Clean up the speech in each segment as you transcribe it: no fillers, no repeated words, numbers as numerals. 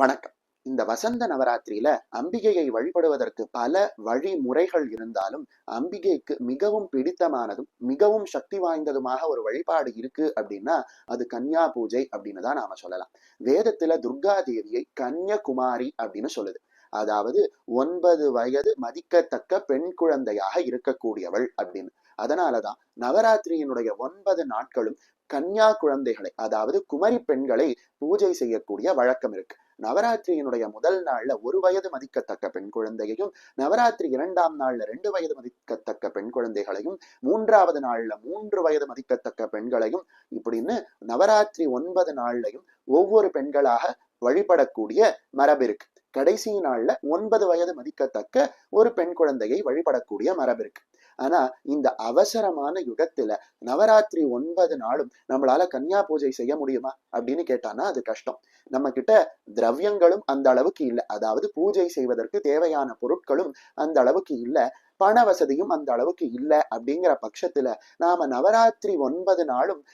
வணக்கம். இந்த வசந்த நவராத்திரியில அம்பிகையை வழிபடுவதற்கு பல வழிமுறைகள் இருந்தாலும், அம்பிகைக்கு மிகவும் பிடித்தமானதும் மிகவும் சக்தி வாய்ந்ததுமாக ஒரு வழிபாடு இருக்கு அப்படின்னா அது கன்யா பூஜை அப்படின்னு தான் நாம சொல்லலாம். வேதத்துல துர்கா தேவியை கன்யகுமாரி அப்படின்னு சொல்லுது. அதாவது 9 வயது மதிக்கத்தக்க பெண் குழந்தையாக இருக்கக்கூடியவள் அப்படின்னு. அதனாலதான் நவராத்திரியினுடைய 9 நாட்களும் கன்யா குழந்தைகளை, அதாவது குமரி பெண்களை பூஜை செய்யக்கூடிய வழக்கம் இருக்கு. நவராத்திரியினுடைய முதல் நாள்ல 1 வயது மதிக்கத்தக்க பெண் குழந்தையையும், நவராத்திரி 2ஆம் நாள்ல 2 வயது மதிக்கத்தக்க பெண் குழந்தைகளையும், 3ஆவது நாள்ல 3 வயது மதிக்கத்தக்க பெண்களையும், இப்படின்னு நவராத்திரி 9 நாள்லையும் ஒவ்வொரு பெண்களாக வழிபடக்கூடிய மரபு இருக்கு. கடைசி நாள்ல 9 வயது மதிக்கத்தக்க ஒரு பெண் குழந்தையை வழிபடக்கூடிய மரபு இருக்கு. ஆனா இந்த அவசரமான யுகத்துல நவராத்திரி 9 நாளும் நம்மளால கன்யா பூஜை செய்ய முடியுமா அப்படின்னு கேட்டானா அது கஷ்டம். நம்ம கிட்ட திரவியங்களும் அந்த அளவுக்கு இல்லை, அதாவது பூஜை செய்வதற்கு தேவையான பொருட்களும் அந்த அளவுக்கு இல்லை, பண வசதியும் அந்த அளவுக்கு இல்லை. அப்படிங்கிற பட்சத்துல நாம நவராத்திரி 9 நாளும்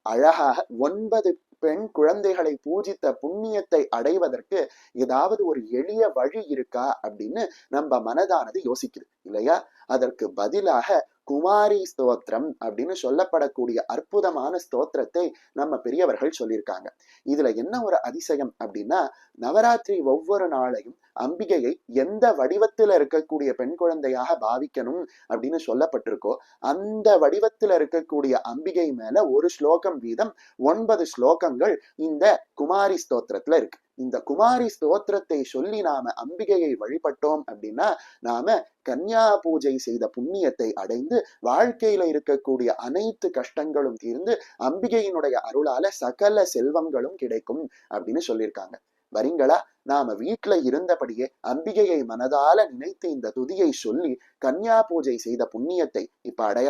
அழகாக 9 பெண் குழந்தைகளை பூஜித்த புண்ணியத்தை அடைவதற்கு ஏதாவது ஒரு எளிய வழி இருக்கா அப்படின்னு நம்ம மனதானது யோசிக்குது இல்லையா? அதற்கு பதிலாக குமாரி ஸ்தோத்திரம் அப்படின்னு சொல்லப்படக்கூடிய அற்புதமான ஸ்தோத்திரத்தை நம்ம பெரியவர்கள் சொல்லியிருக்காங்க. இதுல என்ன ஒரு அதிசயம் அப்படின்னா, நவராத்திரி ஒவ்வொரு நாளையும் அம்பிகையை எந்த வடிவத்துல இருக்கக்கூடிய பெண் குழந்தையாக பாவிக்கணும் அப்படின்னு சொல்லப்பட்டிருக்கோ, அந்த வடிவத்துல இருக்கக்கூடிய அம்பிகை மேல ஒரு ஸ்லோகம் வீதம் 9 ஸ்லோகங்கள் இந்த குமாரி ஸ்தோத்திரத்துல இருக்கு. இந்த குமாரி ஸ்தோத்திரத்தை சொல்லி நாம அம்பிகையை வழிபட்டோம் அப்படின்னா நாம கன்யா பூஜை செய்த புண்ணியத்தை அடைந்து வாழ்க்கையில இருக்கக்கூடிய அனைத்து கஷ்டங்களும் தீர்ந்து அம்பிகையினுடைய அருளால சகல செல்வங்களும் கிடைக்கும் அப்படின்னு சொல்லியிருக்காங்க. வரீங்களா? நாம வீட்டுல இருந்தபடியே அம்பிகையை மனதால நினைத்து இந்த துதியை சொல்லி கன்யா பூஜை செய்த புண்ணியத்தை இப்ப அடையலாம்.